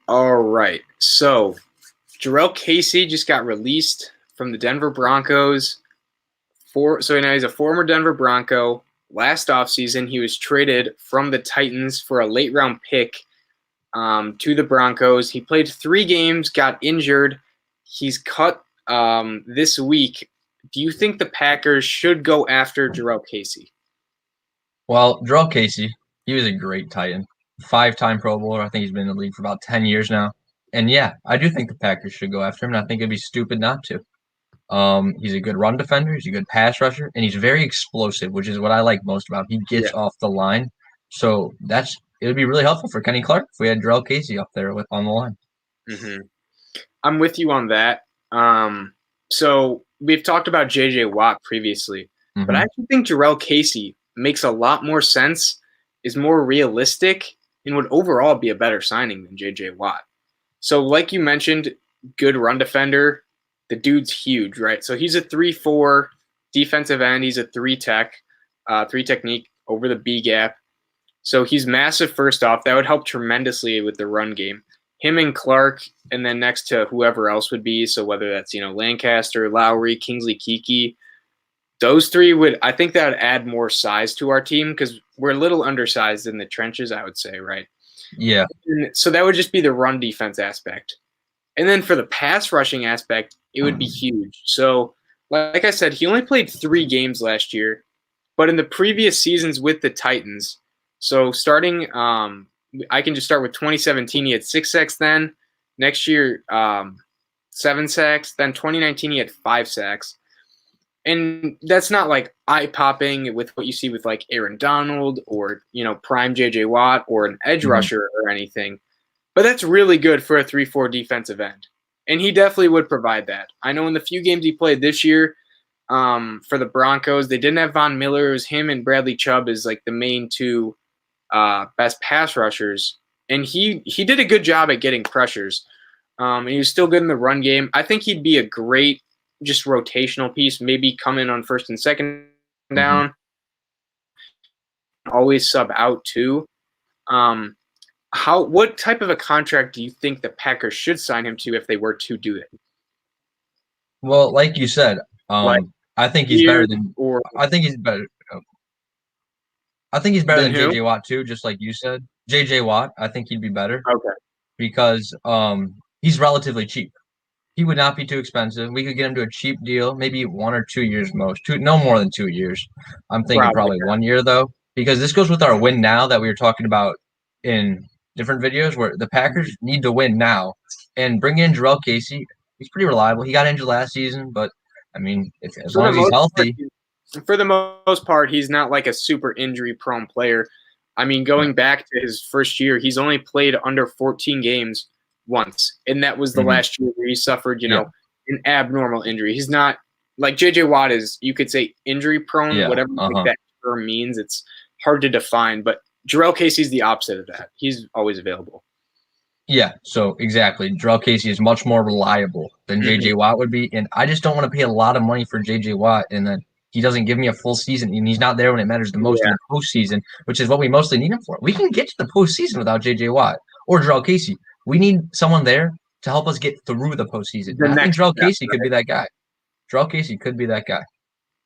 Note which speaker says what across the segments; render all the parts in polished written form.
Speaker 1: All right. So Jurrell Casey just got released from the Denver Broncos. So now he's a former Denver Bronco. Last offseason, he was traded from the Titans for a late-round pick to the Broncos. He played 3 games, got injured. He's cut this week. Do you think the Packers should go after Jurrell Casey?
Speaker 2: Well, Jurrell Casey, he was a great Titan. 5-time Pro Bowler. I think he's been in the league for about 10 years now. And yeah, I do think the Packers should go after him, and I think it'd be stupid not to. He's a good run defender, he's a good pass rusher, and he's very explosive, which is what I like most about him. He gets off the line. So it would be really helpful for Kenny Clark if we had Jurrell Casey up there on the line.
Speaker 1: Mm-hmm. I'm with you on that. So we've talked about J.J. Watt previously, but I actually think Jurrell Casey makes a lot more sense, is more realistic, and would overall be a better signing than J.J. Watt. So like you mentioned, good run defender. The dude's huge, right? So he's a 3-4 defensive end. He's a 3 technique over the B gap. So he's massive first off. That would help tremendously with the run game. Him and Clark, and then next to whoever else would be. So whether that's, Lancaster, Lowry, Kingsley Keke, those 3 I think that would add more size to our team because we're a little undersized in the trenches, I would say, right?
Speaker 2: Yeah.
Speaker 1: And so that would just be the run defense aspect. And then for the pass rushing aspect, it would be huge. So, like I said, he only played 3 games last year, but in the previous seasons with the Titans, so starting, I can just start with 2017, he had 6 sacks then. Next year, 7 sacks. Then 2019, he had 5 sacks. And that's not like eye-popping with what you see with like Aaron Donald or, prime J.J. Watt or an edge rusher or anything. But that's really good for a 3-4 defensive end. And he definitely would provide that. I know in the few games he played this year for the Broncos, they didn't have Von Miller. It was him and Bradley Chubb as like the main 2 best pass rushers. And he did a good job at getting pressures. And he was still good in the run game. I think he'd be a great just rotational piece, maybe come in on first and second down. Always sub out too. What type of a contract do you think the Packers should sign him to if they were to do it?
Speaker 2: Well, like you said, I think he's better than than J.J. Watt too, just like you said. J.J. Watt, I think he'd be better.
Speaker 1: Okay.
Speaker 2: Because he's relatively cheap. He would not be too expensive. We could get him to a cheap deal, maybe 1 or 2 years most. No more than 2 years. I'm thinking probably 1 year though, because this goes with our win now that we were talking about in different videos, where the Packers need to win now and bring in Jurrell Casey. He's pretty reliable. He got injured last season, but I mean, as long as he's healthy.
Speaker 1: For the most part, he's not like a super injury-prone player. I mean, going back to his first year, he's only played under 14 games once, and that was the last year where he suffered, an abnormal injury. He's not like J.J. Watt is, you could say, injury-prone, whatever that term means. It's hard to define, but Jurrell Casey's the opposite of that. He's always available.
Speaker 2: Yeah, so exactly. Jurrell Casey is much more reliable than J.J. Watt would be, and I just don't want to pay a lot of money for J.J. Watt, and then he doesn't give me a full season, and he's not there when it matters the most in the postseason, which is what we mostly need him for. We can get to the postseason without J.J. Watt or Jurrell Casey. We need someone there to help us get through the postseason. I think Jurrell Casey could be that guy. Jurrell Casey could be that guy.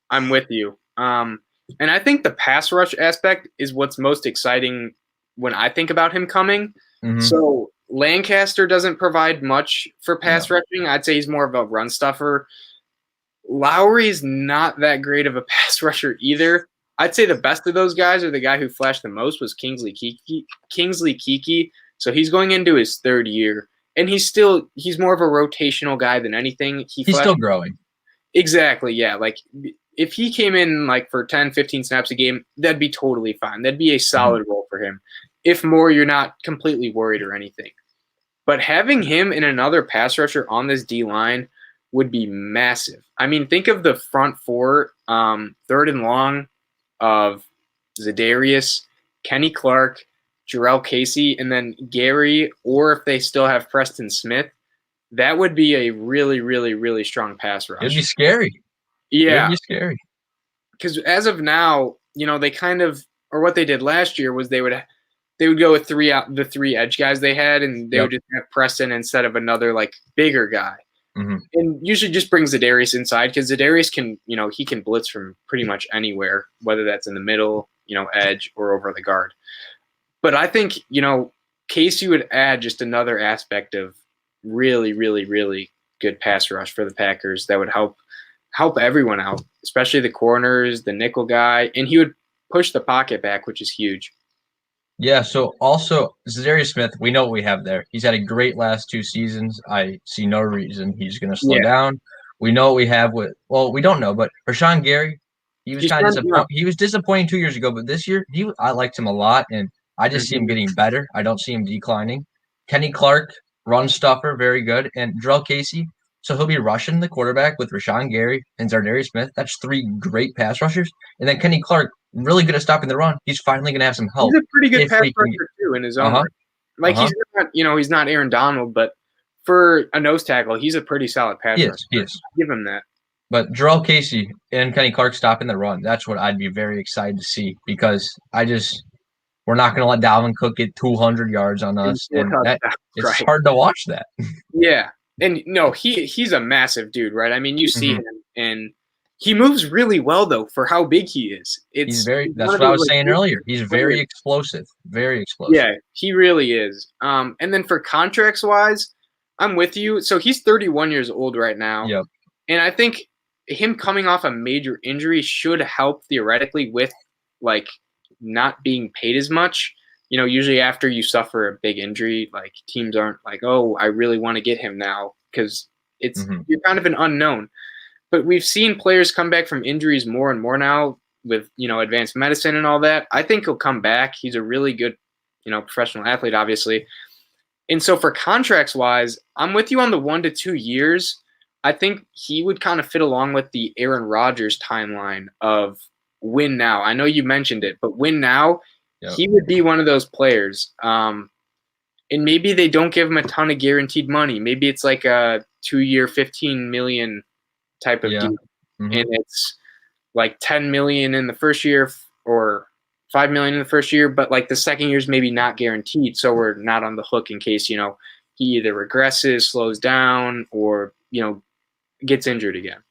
Speaker 1: I'm with you. And I think the pass rush aspect is what's most exciting when I think about him coming. So Lancaster doesn't provide much for pass rushing. I'd say he's more of a run stuffer. Lowry's not that great of a pass rusher either. I'd say the best of those guys, or the guy who flashed the most, was Kingsley Keke. So he's going into his 3rd year, and he's more of a rotational guy than anything.
Speaker 2: He's still growing.
Speaker 1: Exactly, yeah. Like if he came in like for 10, 15 snaps a game, that'd be totally fine. That'd be a solid role for him. If more, you're not completely worried or anything. But having him and another pass rusher on this D-line would be massive. I mean, think of the front 4, 3rd and long of Darius, Kenny Clark, Jurrell Casey, and then Gary, or if they still have Preston Smith. That would be a really, really, really strong pass rush.
Speaker 2: It'd be scary.
Speaker 1: Yeah.
Speaker 2: It'd be scary.
Speaker 1: Because as of now, they kind of, or what they did last year was they they would go with the three edge guys they had, and they would just have Preston instead of another like bigger guy.
Speaker 2: Mm-hmm.
Speaker 1: And usually just brings Darius inside because Darius can, he can blitz from pretty much anywhere, whether that's in the middle, edge or over the guard. But I think, Casey would add just another aspect of really, really, really good pass rush for the Packers that would help everyone out, especially the corners, the nickel guy, and he would push the pocket back, which is huge.
Speaker 2: Yeah, so also Darius Smith, we know what we have there. He's had a great last 2 seasons. I see no reason he's going to slow down. We know what we have we don't know, but Rashawn Gary, he was kind of disappointing. He was disappointing 2 years ago, but this year I liked him a lot, and I just see him getting better. I don't see him declining. Kenny Clark, run stuffer, very good, and Jurrell Casey. So he'll be rushing the quarterback with Rashawn Gary and Darius Smith. That's 3 great pass rushers, and then Kenny Clark, really good at stopping the run. He's finally going to have some help.
Speaker 1: He's a pretty good pass rusher too in his own right. Like he's not, he's not Aaron Donald, but for a nose tackle, he's a pretty solid pass rusher.
Speaker 2: Yes.
Speaker 1: Give him that.
Speaker 2: But Jurrell Casey and Kenny Clark stopping the run, that's what I'd be very excited to see because we're not going to let Dalvin Cook get 200 yards on us. And it's hard to watch that.
Speaker 1: Yeah. And no, he's a massive dude, right? I mean, you see him and he moves really well, though, for how big he is.
Speaker 2: That's what I was saying earlier. He's very explosive. Very explosive.
Speaker 1: Yeah, he really is. And then for contracts-wise, I'm with you. So he's 31 years old right now.
Speaker 2: Yep.
Speaker 1: And I think him coming off a major injury should help theoretically with, like, not being paid as much. Usually after you suffer a big injury, like, teams aren't like, oh, I really want to get him now because you're kind of an unknown. But we've seen players come back from injuries more and more now with, advanced medicine and all that. I think he'll come back. He's a really good, professional athlete, obviously. And so for contracts-wise, I'm with you on the 1 to 2 years. I think he would kind of fit along with the Aaron Rodgers timeline of win now. I know you mentioned it, but win now, he would be one of those players. And maybe they don't give him a ton of guaranteed money. Maybe it's like a 2-year, $15 million type of deal. And it's like $10 million in the first year or $5 million in the first year, but like the second year is maybe not guaranteed. So we're not on the hook in case, he either regresses, slows down, or, gets injured again.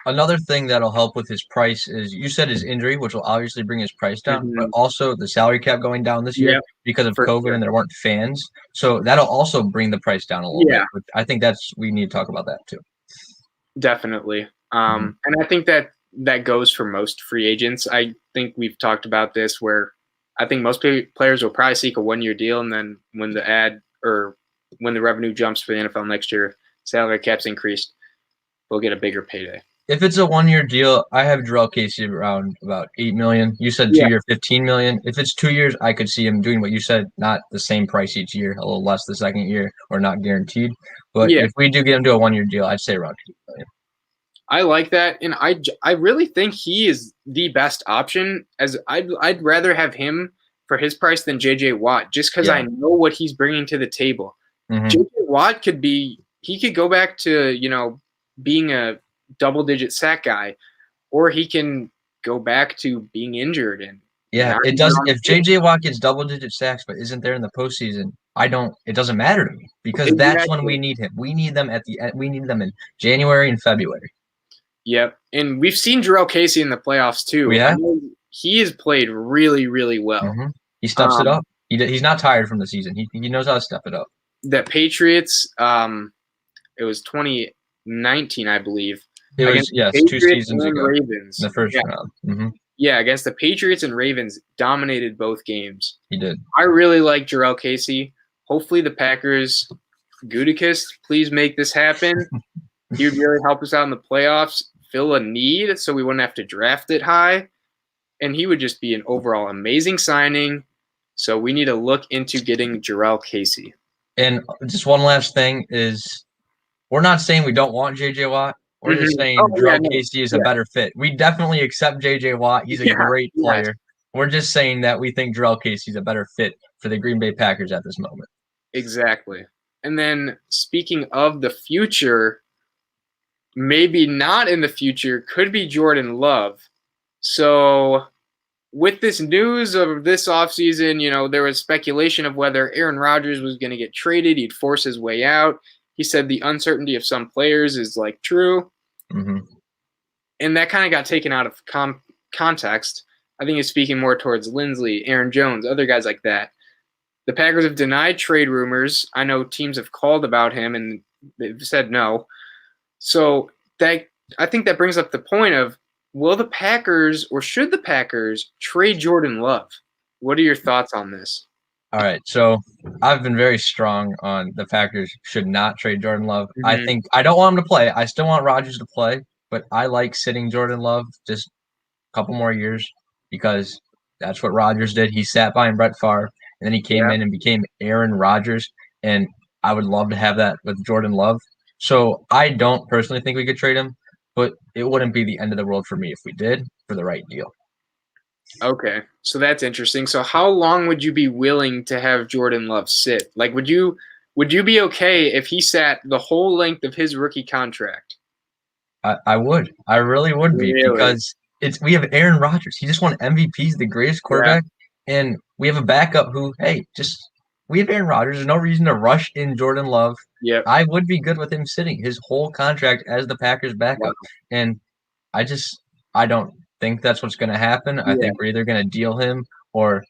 Speaker 2: Another thing that'll help with his price is you said his injury, which will obviously bring his price down, but also the salary cap going down this year because of COVID and there weren't fans. So that'll also bring the price down a little bit. I think we need to talk about that too.
Speaker 1: Definitely. And I think that goes for most free agents. I think we've talked about this where I think most players will probably seek a 1-year deal, and then when the revenue jumps for the NFL next year, salary cap's increased, we'll get a bigger payday.
Speaker 2: If it's a 1-year deal, I have Jurrell Casey around about $8 million. You said 2-year, $15 million. If it's 2 years, I could see him doing what you said, not the same price each year, a little less the second year, or not guaranteed. But if we do get him to a 1-year deal, I'd say around $8 million.
Speaker 1: I like that, and I really think he is the best option. As I'd rather have him for his price than J.J. Watt, just because I know what he's bringing to the table. J.J. Watt could go back to being a double-digit sack guy, or he can go back to being injured. And
Speaker 2: it does. If J.J. Watt gets double-digit sacks but isn't there in the postseason, it doesn't matter to me because that's when we need him. We need them at the end. We need them in January and February. Yep,
Speaker 1: and we've seen Jurrell Casey in the playoffs too.
Speaker 2: Yeah,
Speaker 1: he has played really, really well.
Speaker 2: He steps it up. He's not tired from the season. He knows how to step it up.
Speaker 1: The Patriots, it was 2019, I believe.
Speaker 2: It was 2 seasons ago.
Speaker 1: Ravens.
Speaker 2: In the first round.
Speaker 1: Yeah, against the Patriots and Ravens, dominated both games.
Speaker 2: He did.
Speaker 1: I really like Jurrell Casey. Hopefully the Packers, Gutekunst, please make this happen. He would really help us out in the playoffs, fill a need so we wouldn't have to draft it high. And he would just be an overall amazing signing. So we need to look into getting Jurrell Casey.
Speaker 2: And just one last thing is we're not saying we don't want J.J. Watt. We're just saying Jurrell Casey is a better fit. We definitely accept J.J. Watt. He's a great player. Yes. We're just saying that we think Jurrell Casey is a better fit for the Green Bay Packers at this moment.
Speaker 1: Exactly. And then speaking of the future, maybe not in the future, could be Jordan Love. So with this news of this offseason, there was speculation of whether Aaron Rodgers was going to get traded. He'd force his way out. He said the uncertainty of some players is like true.
Speaker 2: Mm-hmm.
Speaker 1: And that kind of got taken out of context. I think he's speaking more towards Lindsley, Aaron Jones, other guys like that. The Packers have denied trade rumors. I know teams have called about him and they've said no. So I think that brings up the point of, will the Packers or should the Packers trade Jordan Love? What are your thoughts on this?
Speaker 2: All right, so I've been very strong on the Packers should not trade Jordan Love.
Speaker 1: Mm-hmm.
Speaker 2: I think I don't want him to play. I still want Rodgers to play, but I like sitting Jordan Love just a couple more years because that's what Rodgers did. He sat behind Brett Favre, and then he came in and became Aaron Rodgers, and I would love to have that with Jordan Love. So I don't personally think we could trade him, but it wouldn't be the end of the world for me if we did for the right deal.
Speaker 1: Okay, so that's interesting. So how long would you be willing to have Jordan Love sit? Like, would you be okay if he sat the whole length of his rookie contract?
Speaker 2: I would. I really would be because we have Aaron Rodgers. He just won MVP. He's the greatest quarterback, and we have a backup who, we have Aaron Rodgers. There's no reason to rush in Jordan Love.
Speaker 1: Yeah,
Speaker 2: I would be good with him sitting his whole contract as the Packers backup, and I don't think that's what's going to happen. Yeah. I think we're either going to deal him or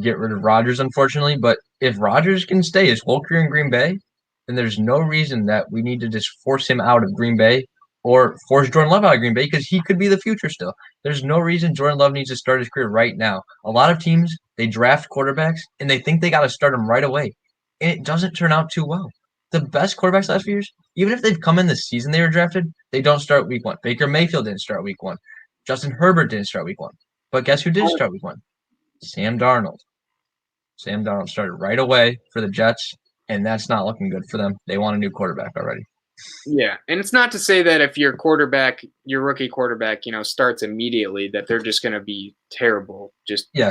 Speaker 2: get rid of Rodgers, unfortunately. But if Rodgers can stay his whole career in Green Bay, then there's no reason that we need to just force him out of Green Bay or force Jordan Love out of Green Bay because he could be the future still. There's no reason Jordan Love needs to start his career right now. A lot of teams, they draft quarterbacks and they think they got to start them right away. And it doesn't turn out too well. The best quarterbacks last few years, even if they've come in the season they were drafted, they don't start week one. Baker Mayfield didn't start week one. Justin Herbert didn't start week one. But guess who did start week one? Sam Darnold. Sam Darnold started right away for the Jets, and that's not looking good for them. They want a new quarterback already.
Speaker 1: Yeah, and it's not to say that if your rookie quarterback, starts immediately, that they're just going to be terrible.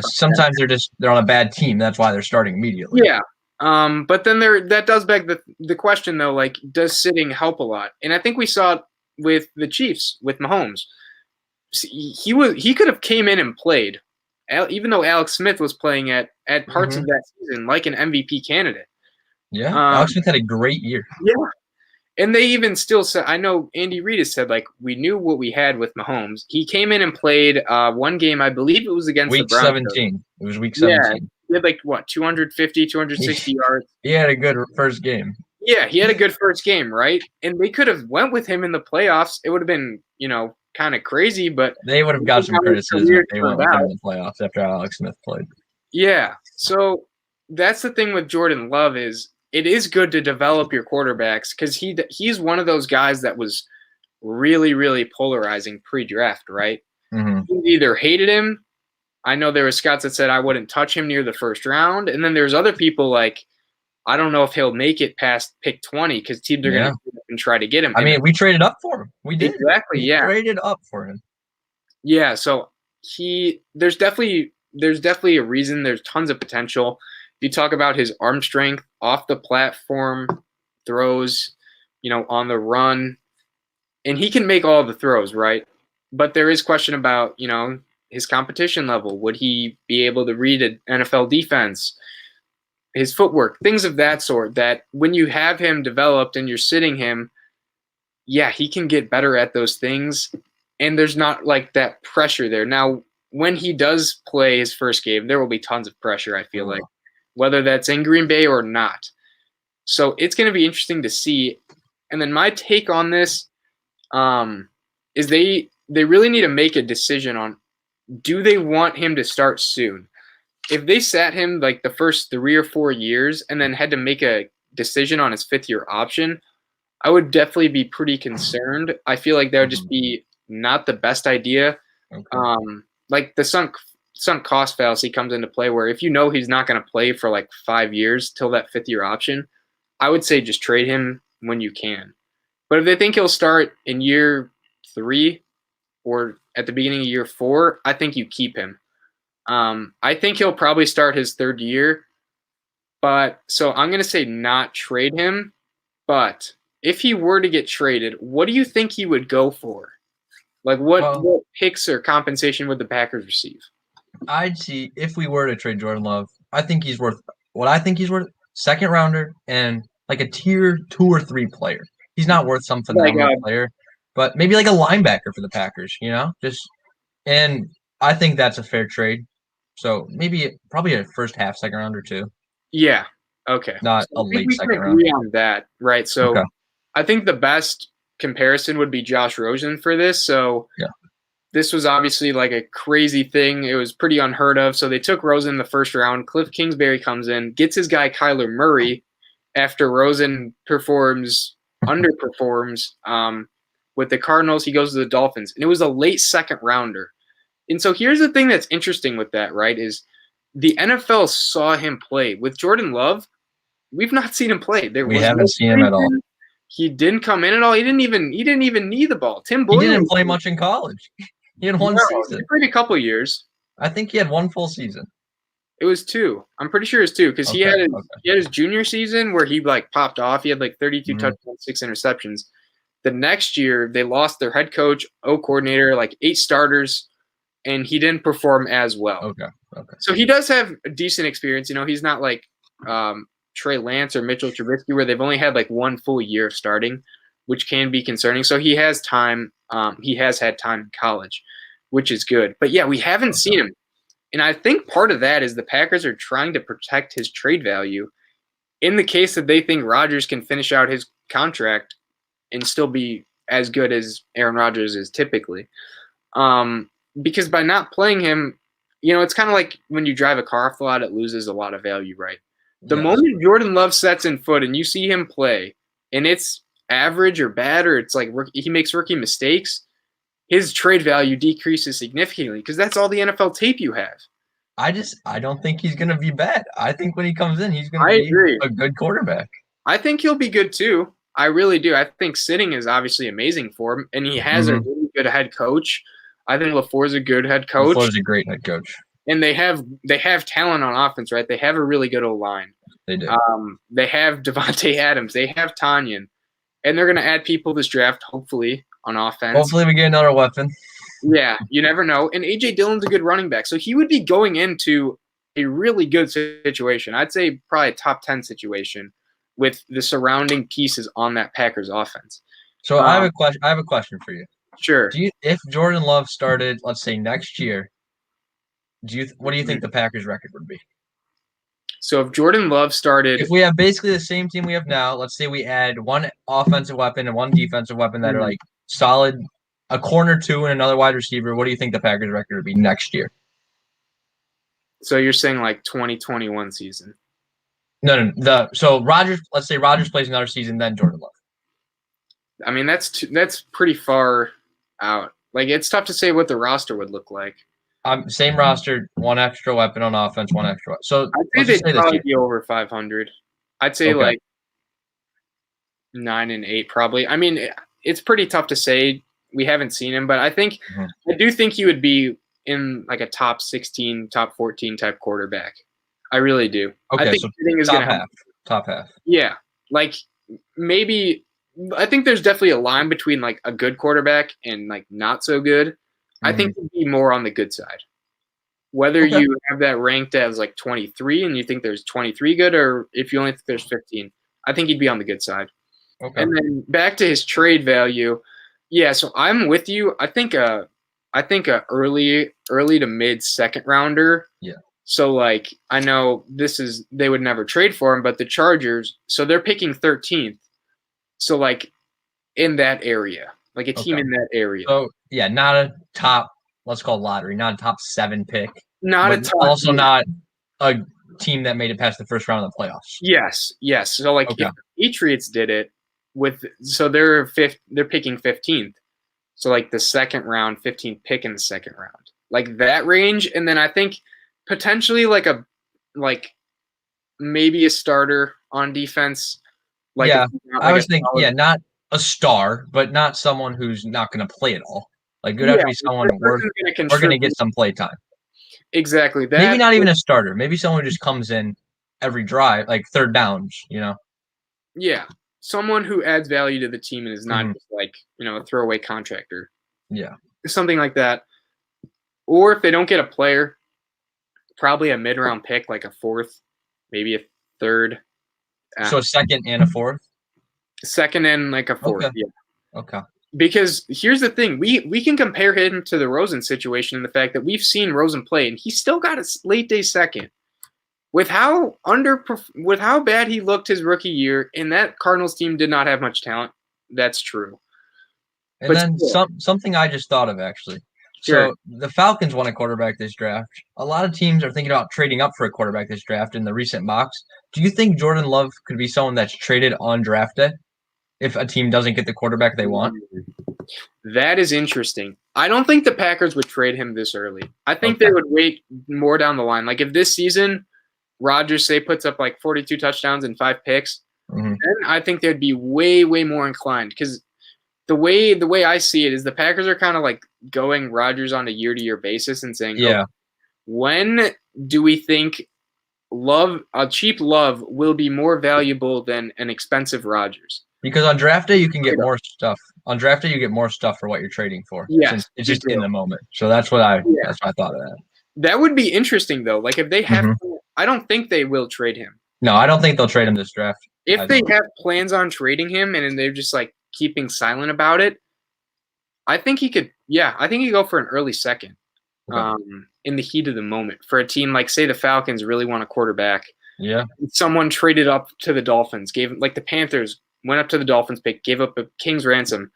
Speaker 2: Sometimes they're on a bad team. That's why they're starting immediately.
Speaker 1: Yeah, but then that does beg the question though, like, does sitting help a lot? And I think we saw it with the Chiefs with Mahomes. He could have came in and played, even though Alex Smith was playing at parts of that season like an MVP candidate.
Speaker 2: Yeah, Alex Smith had a great year.
Speaker 1: Yeah. And they even still said, I know Andy Reid has said, like, we knew what we had with Mahomes. He came in and played one game, I believe it was against
Speaker 2: week
Speaker 1: the Broncos.
Speaker 2: 17. It was week 17.
Speaker 1: Yeah, he had 250, 260 yards.
Speaker 2: He had a good first game.
Speaker 1: Yeah, he had a good first game, right? And they could have went with him in the playoffs. It would have been, kind of crazy, but
Speaker 2: they would have got some criticism if they went with him in the playoffs after Alex Smith played.
Speaker 1: Yeah, so that's the thing with Jordan Love is it is good to develop your quarterbacks because he's one of those guys that was really, really polarizing pre-draft, right?
Speaker 2: Mm-hmm.
Speaker 1: You either hated him. I know there were scouts that said I wouldn't touch him near the first round, and then there's other people like, I don't know if he'll make it past pick 20 because teams are going to and try to get him.
Speaker 2: I mean, we traded up for him. We did.
Speaker 1: Exactly,
Speaker 2: we traded up for him.
Speaker 1: Yeah, so there's definitely a reason. There's tons of potential. You talk about his arm strength, off the platform throws, on the run, and he can make all the throws, right? But there is question about, his competition level. Would he be able to read an NFL defense? His footwork, things of that sort, that when you have him developed and you're sitting him, yeah, he can get better at those things. And there's not like that pressure there. Now, when he does play his first game, there will be tons of pressure, I feel like, whether that's in Green Bay or not. So it's going to be interesting to see. And then my take on this is they really need to make a decision on, do they want him to start soon? If they sat him like the first 3 or 4 years and then had to make a decision on his 5th-year option, I would definitely be pretty concerned. I feel like that would just be not the best idea. Okay. Like the sunk cost fallacy comes into play where if he's not going to play for like 5 years till that 5th-year option, I would say just trade him when you can. But if they think he'll start in year 3 or at the beginning of year 4, I think you keep him. I think he'll probably start his 3rd year, but so I'm going to say not trade him. But if he were to get traded, what do you think he would go for? Like what picks or compensation would the Packers receive?
Speaker 2: I'd see if we were to trade Jordan Love, I think he's worth what I think he's worth, second rounder and like a tier 2 or 3 player. He's not worth some
Speaker 1: Like
Speaker 2: phenomenal player, but maybe like a linebacker for the Packers, and I think that's a fair trade. So probably a first half second rounder too.
Speaker 1: yeah, okay.
Speaker 2: Not
Speaker 1: So
Speaker 2: a
Speaker 1: I think
Speaker 2: late
Speaker 1: we can
Speaker 2: second round.
Speaker 1: agree on that, right? So
Speaker 2: Okay.
Speaker 1: I think the best comparison would be Josh Rosen for this. So
Speaker 2: Yeah.
Speaker 1: this was obviously like a crazy thing. It was pretty unheard of. So they took Rosen in the first round. Cliff Kingsbury comes in, gets his guy Kyler Murray after Rosen underperforms with the Cardinals. He goes to the Dolphins, and it was a late second rounder. And so here's the thing that's interesting with that, right, is the NFL saw him play. With Jordan Love, we've not seen him play.
Speaker 2: We haven't seen him at all.
Speaker 1: He didn't come in at all. He didn't even knee the ball. Tim Boyle.
Speaker 2: He didn't play much in college. He had one season.
Speaker 1: He played a couple years.
Speaker 2: I think he had one full season.
Speaker 1: It was 2. I'm pretty sure it was 2 because he had his junior season where he like popped off. He had like 32 touchdowns, 6 interceptions. The next year they lost their head coach, coordinator, like 8 starters, and he didn't perform as well.
Speaker 2: Okay.
Speaker 1: So he does have a decent experience. He's not like Trey Lance or Mitchell Trubisky where they've only had like 1 full year of starting, which can be concerning. So he has time. He has had time in college, which is good. But yeah, we haven't seen him. And I think part of that is the Packers are trying to protect his trade value in the case that they think Rodgers can finish out his contract and still be as good as Aaron Rodgers is typically. Because by not playing him, it's kind of like when you drive a car off the lot, it loses a lot of value, right? The moment Jordan Love sets in foot and you see him play and it's average or bad or it's like he makes rookie mistakes, his trade value decreases significantly because that's all the NFL tape you have.
Speaker 2: I don't think he's going to be bad. I think when he comes in, he's going to be a good quarterback.
Speaker 1: I think he'll be good too. I really do. I think sitting is obviously amazing for him, and he has a really good head coach. I think LaFleur's a good head coach.
Speaker 2: LaFleur's a great head coach.
Speaker 1: And they have talent on offense, right? They have a really good O-line.
Speaker 2: They do.
Speaker 1: They have Devontae Adams. They have Tanyan. And they're going to add people this draft, hopefully, on offense.
Speaker 2: Hopefully we get another weapon.
Speaker 1: Yeah, you never know. And A.J. Dillon's a good running back. So he would be going into a really good situation. I'd say probably a top 10 situation with the surrounding pieces on that Packers offense.
Speaker 2: So I have a question. I have a question for you.
Speaker 1: Sure.
Speaker 2: If Jordan Love started, let's say next year, what do you think the Packers record would be?
Speaker 1: So if Jordan Love started,
Speaker 2: if we have basically the same team we have now, let's say we add one offensive weapon and one defensive weapon that are like solid, a corner 2 and another wide receiver, what do you think the Packers record would be next year?
Speaker 1: So you're saying like 2021 season?
Speaker 2: No. So Rodgers, let's say Rodgers plays another season, then Jordan Love.
Speaker 1: I mean, that's pretty far out. Like, it's tough to say what the roster would look like.
Speaker 2: Same roster, one extra weapon on offense, one extra. So
Speaker 1: I'd say they'd probably be over 500. I'd say like 9 and 8 probably. I mean, it's pretty tough to say. We haven't seen him, but I do think he would be in like a top 16, top 14 type quarterback. I really do.
Speaker 2: Okay,
Speaker 1: I think
Speaker 2: so
Speaker 1: is
Speaker 2: top half.
Speaker 1: Yeah, like maybe. I think there's definitely a line between like a good quarterback and like not so good. I think he'd be more on the good side. Whether you have that ranked as like 23 and you think there's 23 good, or if you only think there's 15, I think he'd be on the good side. Okay. And then back to his trade value. Yeah, so I'm with you. I think a early to mid second rounder.
Speaker 2: Yeah.
Speaker 1: So like I know they would never trade for him, but the Chargers, so they're picking 13th. So like in that area, like a team in that area.
Speaker 2: So yeah, not a top, let's call it lottery, not a top 7 pick.
Speaker 1: Not a top.
Speaker 2: Also not a team that made it past the first round of the playoffs.
Speaker 1: Yes. So like if the Patriots did it they're picking 15th. So like the second round, 15th pick in the second round. Like that range. And then I think potentially like maybe a starter on defense. Like
Speaker 2: I was thinking, not a star, but not someone who's not going to play at all. Like, it would have to be someone we're going to get some play time.
Speaker 1: Exactly.
Speaker 2: Maybe not even a starter. Maybe someone who just comes in every drive, like third downs,
Speaker 1: Yeah. Someone who adds value to the team and is not just like, a throwaway contractor.
Speaker 2: Yeah.
Speaker 1: Something like that. Or if they don't get a player, probably a mid-round pick, like a fourth, maybe a third.
Speaker 2: So a second and a fourth?
Speaker 1: Second and like a fourth,
Speaker 2: Okay.
Speaker 1: yeah.
Speaker 2: Okay.
Speaker 1: Because here's the thing, we can compare him to the Rosen situation in the fact that we've seen Rosen play, and he still got a late day second. With how bad he looked his rookie year, and that Cardinals team did not have much talent. That's true.
Speaker 2: And
Speaker 1: But
Speaker 2: then
Speaker 1: still,
Speaker 2: something I just thought of actually.
Speaker 1: sure.
Speaker 2: So the Falcons won a quarterback this draft. A lot of teams are thinking about trading up for a quarterback this draft in the recent mocks. Do you think Jordan Love could be someone that's traded on draft day if a team doesn't get the quarterback they want?
Speaker 1: That is interesting. I don't think the Packers would trade him this early. I think they would wait more down the line. Like if this season Rodgers, say, puts up like 42 touchdowns and 5 picks, then I think they'd be way, way more inclined. Because the way I see it is the Packers are kind of like going Rodgers on a year-to-year basis and saying,
Speaker 2: Yeah.
Speaker 1: okay, when do we think a cheap Love will be more valuable than an expensive Rodgers?
Speaker 2: Because on draft day you can get more stuff. On draft day you get more stuff for what you're trading for.
Speaker 1: Yes,
Speaker 2: it's just in the moment. So that's what I thought of that.
Speaker 1: That would be interesting though. Like if they have, I don't think they will trade him.
Speaker 2: No, I don't think they'll trade him this draft.
Speaker 1: If they have plans on trading him and they're just like keeping silent about it, I think he could. Yeah, I think he could go for an early second, in the heat of the moment for a team like say the Falcons really want a quarterback.
Speaker 2: Yeah,
Speaker 1: someone traded up to the Dolphins, like the Panthers went up to the Dolphins pick, gave up a king's ransom,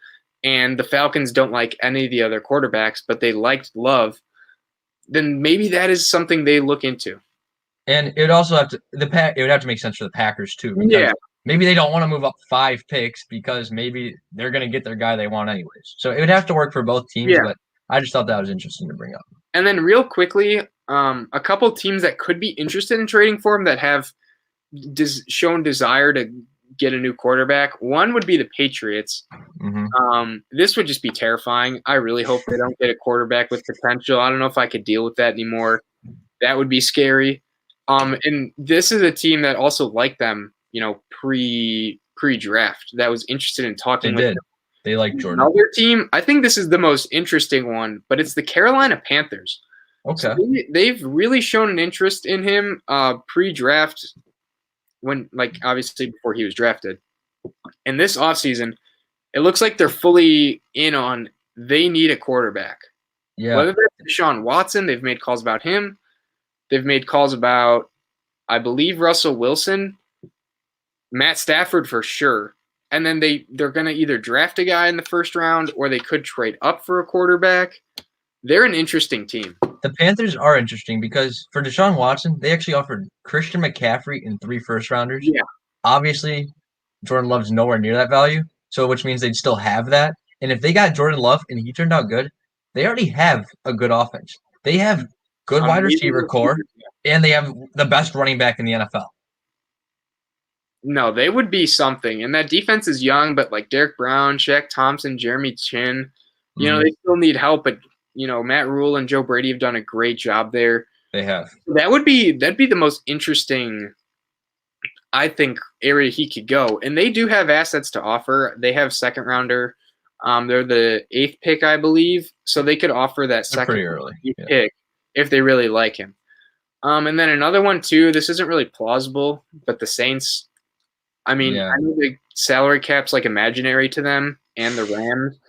Speaker 1: and the Falcons don't like any of the other quarterbacks, but they liked Love. Then maybe that is something they look into.
Speaker 2: And it would also have to it would have to make sense for the Packers too. Because maybe they don't want to move up 5 picks because maybe they're going to get their guy they want anyways. So it would have to work for both teams. Yeah. But I just thought that was interesting to bring up.
Speaker 1: And then real quickly, a couple teams that could be interested in trading for him that have shown desire to get a new quarterback. One would be the Patriots. This would just be terrifying. I really hope they don't get a quarterback with potential. I don't know if I could deal with that anymore. That would be scary. And this is a team that also liked them, pre-draft. That was interested in talking with them.
Speaker 2: They like Jordan.
Speaker 1: Another team, I think this is the most interesting one, but it's the Carolina Panthers.
Speaker 2: Okay.
Speaker 1: So they've really shown an interest in him pre-draft, when obviously before he was drafted. And this offseason, it looks like they're fully in on they need a quarterback.
Speaker 2: Yeah.
Speaker 1: Whether that's Deshaun Watson, they've made calls about him. They've made calls about, I believe, Russell Wilson, Matt Stafford for sure. And then they're going to either draft a guy in the first round or they could trade up for a quarterback. They're an interesting team.
Speaker 2: The Panthers are interesting because for Deshaun Watson, they actually offered Christian McCaffrey and 3 first-rounders.
Speaker 1: Yeah.
Speaker 2: Obviously, Jordan Love's nowhere near that value, so which means they'd still have that. And if they got Jordan Love and he turned out good, they already have a good offense. They have good wide receiver core, and they have the best running back in the NFL.
Speaker 1: No, they would be something. And that defense is young, but like Derek Brown, Shaq Thompson, Jeremy Chin, they still need help. But, Matt Rule and Joe Brady have done a great job there.
Speaker 2: They have.
Speaker 1: That'd be the most interesting, I think, area he could go. And they do have assets to offer. They have second rounder. They're the 8th pick, I believe. So they could offer that second pick if they really like him. And then another one, too, this isn't really plausible, but the Saints, I know the salary cap's like imaginary to them and the Rams,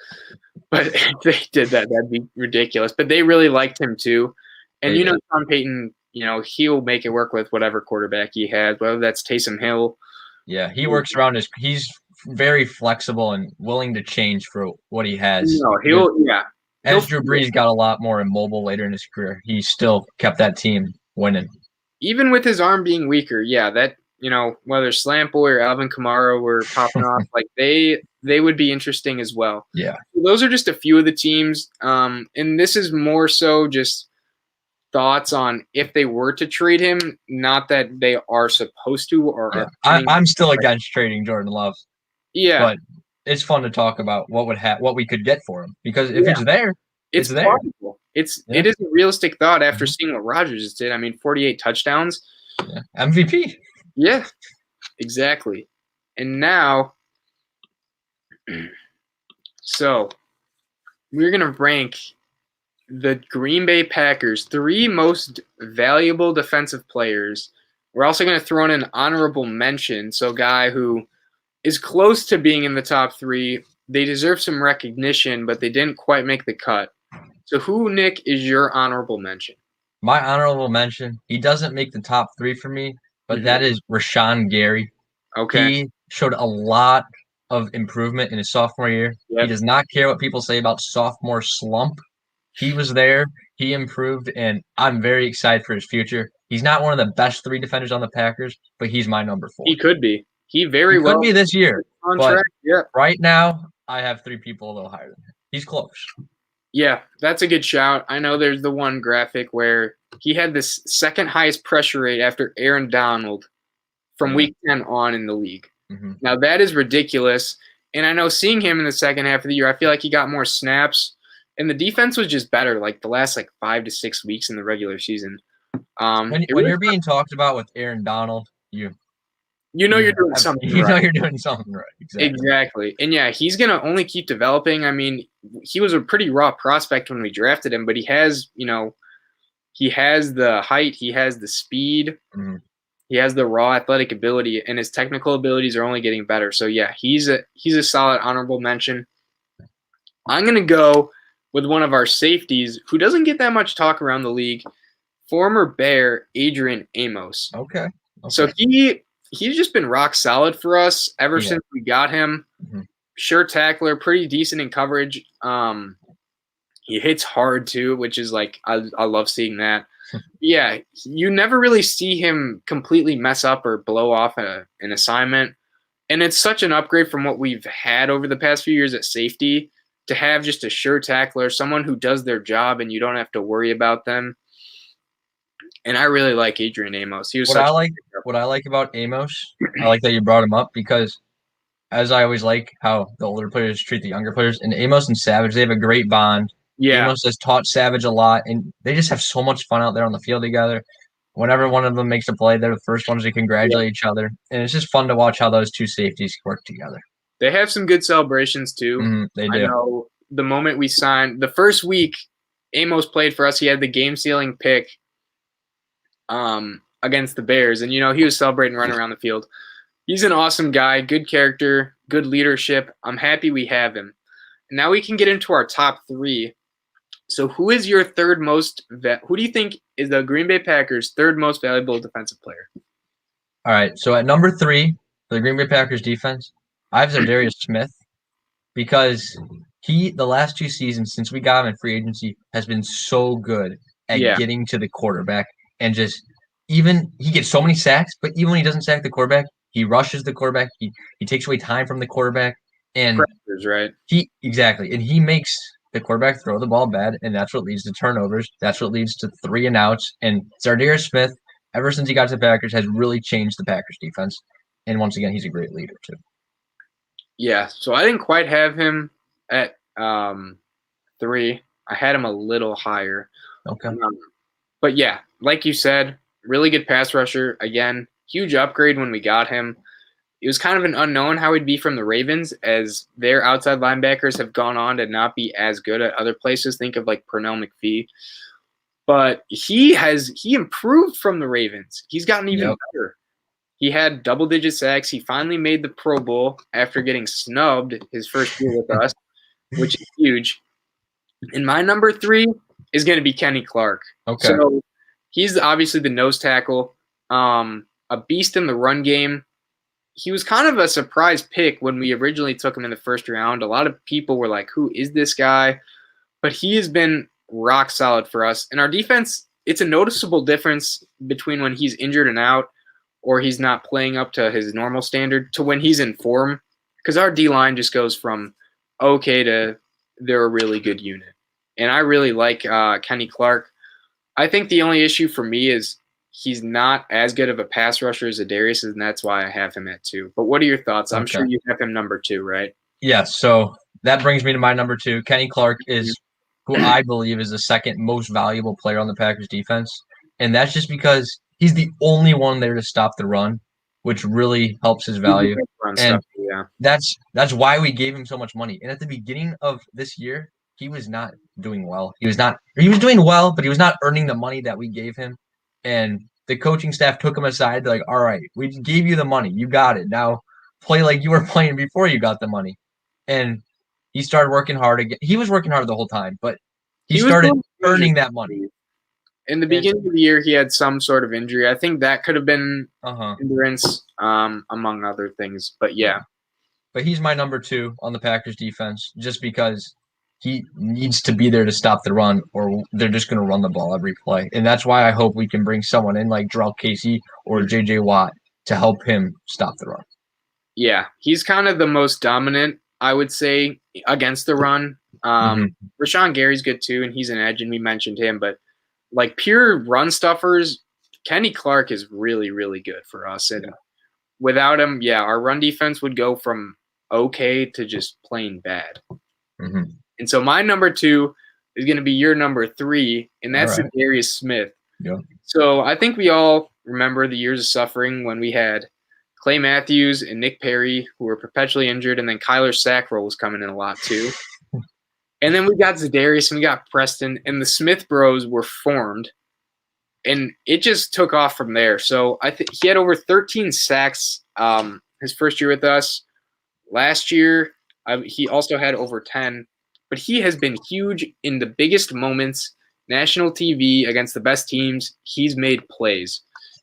Speaker 1: but if they did that, that'd be ridiculous. But they really liked him, too. And, Sean Payton, he'll make it work with whatever quarterback he has, whether that's Taysom Hill.
Speaker 2: Yeah, he works around he's very flexible and willing to change for what he has.
Speaker 1: No,
Speaker 2: As Drew Brees got a lot more immobile later in his career, he still kept that team winning.
Speaker 1: Even with his arm being weaker, that, whether Slant Boy or Alvin Kamara were popping off, they would be interesting as well.
Speaker 2: Yeah.
Speaker 1: So those are just a few of the teams. And this is more so just thoughts on if they were to trade him, not that they are supposed to or
Speaker 2: I'm still against trading Jordan Love.
Speaker 1: Yeah.
Speaker 2: But it's fun to talk about what we could get for him, because if it's there, it's there.
Speaker 1: Possible. It is a realistic thought after seeing what Rodgers did. 48 touchdowns.
Speaker 2: Yeah. MVP.
Speaker 1: Yeah, exactly. And now, so we're going to rank the Green Bay Packers' 3 most valuable defensive players. We're also going to throw in an honorable mention, so a guy who is close to being in the top 3. They deserve some recognition, but they didn't quite make the cut. So who, Nick, is your honorable mention?
Speaker 2: My honorable mention, he doesn't make the top 3 for me, but that is Rashawn Gary.
Speaker 1: Okay.
Speaker 2: He showed a lot of improvement in his sophomore year. Yep. He does not care what people say about sophomore slump. He was there. He improved, and I'm very excited for his future. He's not one of the best 3 defenders on the Packers, but he's my number 4.
Speaker 1: He could be. He
Speaker 2: could be this year.
Speaker 1: On
Speaker 2: but
Speaker 1: track. Yeah.
Speaker 2: Right now, I have 3 people a little higher than him. He's close.
Speaker 1: Yeah, that's a good shout. I know there's the one graphic where he had this second highest pressure rate after Aaron Donald from week 10 on in the league.
Speaker 2: Mm-hmm.
Speaker 1: Now, that is ridiculous. And I know seeing him in the second half of the year, I feel like he got more snaps. And the defense was just better, like the last 5 to 6 weeks in the regular season.
Speaker 2: When you're being talked about with Aaron Donald, you're
Speaker 1: doing something right.
Speaker 2: You're doing something right.
Speaker 1: Exactly. And yeah, he's going to only keep developing. I mean, he was a pretty raw prospect when we drafted him, but he has, he has the height, he has the speed, he has the raw athletic ability, and his technical abilities are only getting better. So yeah, he's a solid honorable mention. I'm going to go with one of our safeties who doesn't get that much talk around the league, former Bear Adrian Amos.
Speaker 2: Okay.
Speaker 1: So he's just been rock solid for us ever since we got him.
Speaker 2: Mm-hmm.
Speaker 1: Sure tackler, pretty decent in coverage. He hits hard too, which is I love seeing that. Yeah, you never really see him completely mess up or blow off an assignment. And it's such an upgrade from what we've had over the past few years at safety to have just a sure tackler, someone who does their job and you don't have to worry about them. And I really like Adrian Amos. He was
Speaker 2: what I like about Amos, I like that you brought him up because as I always like how the older players treat the younger players, and Amos and Savage, they have a great bond.
Speaker 1: Yeah.
Speaker 2: Amos has taught Savage a lot, and they just have so much fun out there on the field together. Whenever one of them makes a play, they're the first ones to congratulate each other. And it's just fun to watch how those 2 safeties work together.
Speaker 1: They have some good celebrations too.
Speaker 2: They do.
Speaker 1: I know the moment we signed, the first week Amos played for us, he had the game-sealing pick against the Bears. And, he was celebrating running around the field. He's an awesome guy, good character, good leadership. I'm happy we have him. Now we can get into our top 3. So who is your third most who do you think is the Green Bay Packers' third most valuable defensive player?
Speaker 2: All right. So at number 3, for the Green Bay Packers defense, I have Darius Smith because the last 2 seasons since we got him in free agency has been so good at getting to the quarterback and just he gets so many sacks, but even when he doesn't sack the quarterback, he rushes the quarterback. He takes away time from the quarterback and
Speaker 1: pressures, right?
Speaker 2: And he makes the quarterback throw the ball bad, and that's what leads to turnovers. That's what leads to 3 and outs. And Darius Smith, ever since he got to the Packers, has really changed the Packers defense. And once again, he's a great leader too.
Speaker 1: Yeah, so I didn't quite have him at 3. I had him a little higher.
Speaker 2: Okay.
Speaker 1: But yeah, like you said, really good pass rusher. Again, huge upgrade when we got him. It was kind of an unknown how he'd be from the Ravens, as their outside linebackers have gone on to not be as good at other places. Think of Pernell McPhee. But he improved from the Ravens. He's gotten even better. He had double-digit sacks. He finally made the Pro Bowl after getting snubbed his first year with us, which is huge. And my number 3 is going to be Kenny Clark.
Speaker 2: Okay.
Speaker 1: So he's obviously the nose tackle, a beast in the run game. He was kind of a surprise pick when we originally took him in the first round. A lot of people were like, who is this guy? But he has been rock solid for us. And our defense, it's a noticeable difference between when he's injured and out or he's not playing up to his normal standard to when he's in form. Because our D-line just goes from okay to they're a really good unit. And I really like Kenny Clark. I think the only issue for me is he's not as good of a pass rusher as Darius, and that's why I have him at 2. But what are your thoughts? I'm sure you have him number 2, right?
Speaker 2: Yes. So that brings me to my number 2. Kenny Clark is who I believe is the second most valuable player on the Packers defense. And that's just because he's the only one there to stop the run, which really helps his value. And that's why we gave him so much money. And at the beginning of this year, he was not doing well. He was doing well, but he was not earning the money that we gave him. And the coaching staff took him aside. They're like, all right, we gave you the money. You got it. Now play like you were playing before you got the money. And he started working hard again. He was working hard the whole time, but he started earning that money.
Speaker 1: In the beginning of the year, he had some sort of injury. I think that could have been endurance, among other things. But yeah.
Speaker 2: But he's my number 2 on the Packers defense just because he needs to be there to stop the run or they're just going to run the ball every play. And that's why I hope we can bring someone in like Jurrell Casey or J.J. Watt to help him stop the run.
Speaker 1: Yeah, he's kind of the most dominant, I would say, against the run. Rashawn Gary's good too, and he's an edge, and we mentioned him. But like pure run stuffers, Kenny Clark is really, really good for us. And without him, our run defense would go from okay to just plain bad. And so my number 2 is going to be your number 3, and that's Darius Smith. So I think we all remember the years of suffering when we had Clay Matthews and Nick Perry, who were perpetually injured, and then Kyler Sackrell was coming in a lot too. And then we got Zadarius and we got Preston, and the Smith Bros were formed, and it just took off from there. So I think he had over 13 sacks his first year with us. Last year, he also had over 10, but he has been huge in the biggest moments, national TV against the best teams. He's made plays.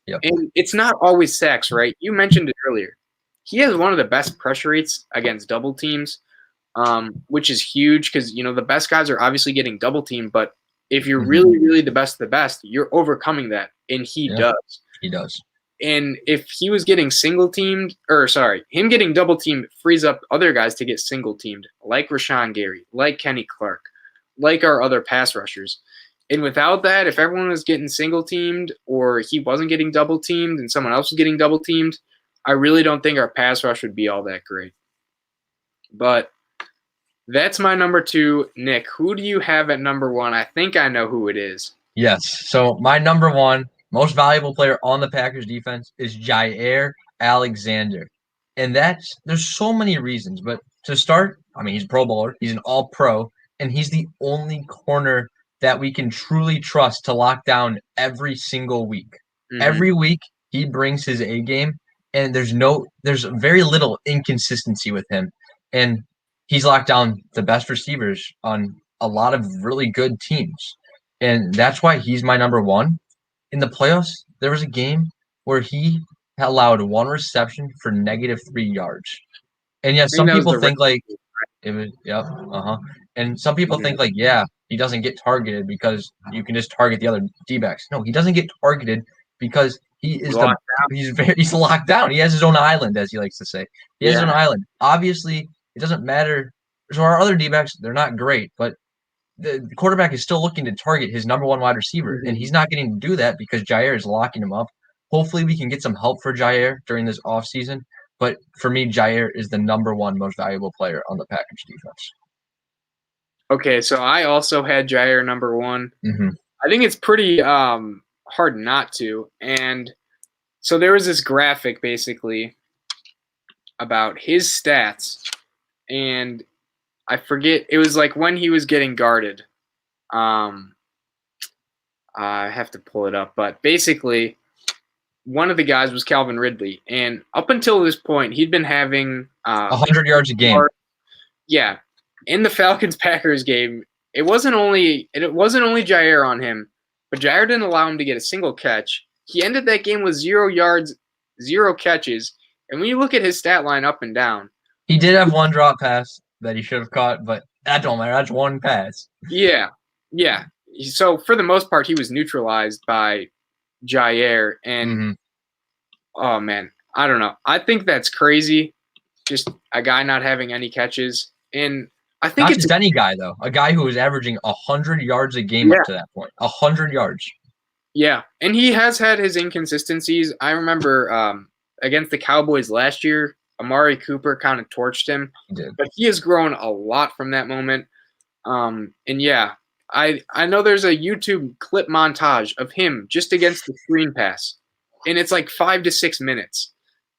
Speaker 1: And it's not always sacks, right? You mentioned it earlier. He has one of the best pressure rates against double teams, which is huge because, the best guys are obviously getting double teamed, but if you're really, really the best of the best, you're overcoming that, and he does.
Speaker 2: He does.
Speaker 1: And if he was getting him getting double teamed frees up other guys to get single teamed, like Rashawn Gary, like Kenny Clark, like our other pass rushers. And without that, if everyone was getting single teamed or he wasn't getting double teamed and someone else was getting double teamed, I really don't think our pass rush would be all that great. But that's my number 2. Nick, who do you have at number 1? I think I know who it is.
Speaker 2: Yes. So my number 1 most valuable player on the Packers defense is Jaire Alexander. And there's so many reasons. But to start, he's a Pro Bowler. He's an All-Pro. And he's the only corner that we can truly trust to lock down every single week. Every week, he brings his A game. And there's very little inconsistency with him. And he's locked down the best receivers on a lot of really good teams. And that's why he's my number 1. In the playoffs, there was a game where he allowed 1 reception for -3 yards. And some people think like it was And some people think like, he doesn't get targeted because you can just target the other D-backs. No, he doesn't get targeted because he's locked down. He has his own island, as he likes to say. He has his own island. Obviously, it doesn't matter. So our other D-backs, they're not great, but the quarterback is still looking to target his number 1 wide receiver, and he's not getting to do that because Jaire is locking him up. Hopefully, we can get some help for Jaire during this offseason. But for me, Jaire is the number 1 most valuable player on the Packers defense.
Speaker 1: Okay, so I also had Jaire number 1. I think it's pretty hard not to. And so there was this graphic basically about his stats, and I forget, it was like when he was getting guarded. I have to pull it up, but basically one of the guys was Calvin Ridley, and up until this point he'd been having
Speaker 2: 100 yards a game.
Speaker 1: In the Falcons-Packers game, it wasn't only Jaire on him, but Jaire didn't allow him to get a single catch. He ended that game with 0 yards, 0 catches, and when you look at his stat line up and down,
Speaker 2: he did have 1 drop pass that he should have caught, but that don't matter. That's 1 pass.
Speaker 1: Yeah. So for the most part, he was neutralized by Jaire, and oh man, I don't know. I think that's crazy. Just a guy not having any catches, and I think
Speaker 2: it's any guy though. A guy who was averaging 100 yards a game up to that point. 100 yards.
Speaker 1: Yeah, and he has had his inconsistencies. I remember against the Cowboys last year, Amari Cooper kind of torched him, but he has grown a lot from that moment. And I know there's a YouTube clip montage of him just against the screen pass, and it's like 5 to 6 minutes.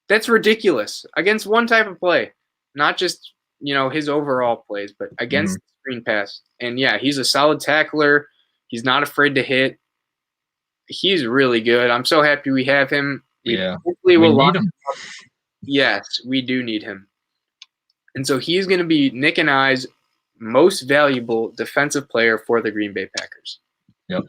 Speaker 1: That's ridiculous against one type of play, not just his overall plays, but against the screen pass. And yeah, he's a solid tackler. He's not afraid to hit. He's really good. I'm so happy we have him.
Speaker 2: Hopefully
Speaker 1: we
Speaker 2: need him.
Speaker 1: Yes, we do need him. And so he's going to be Nick and I's most valuable defensive player for the Green Bay Packers.
Speaker 2: Yep.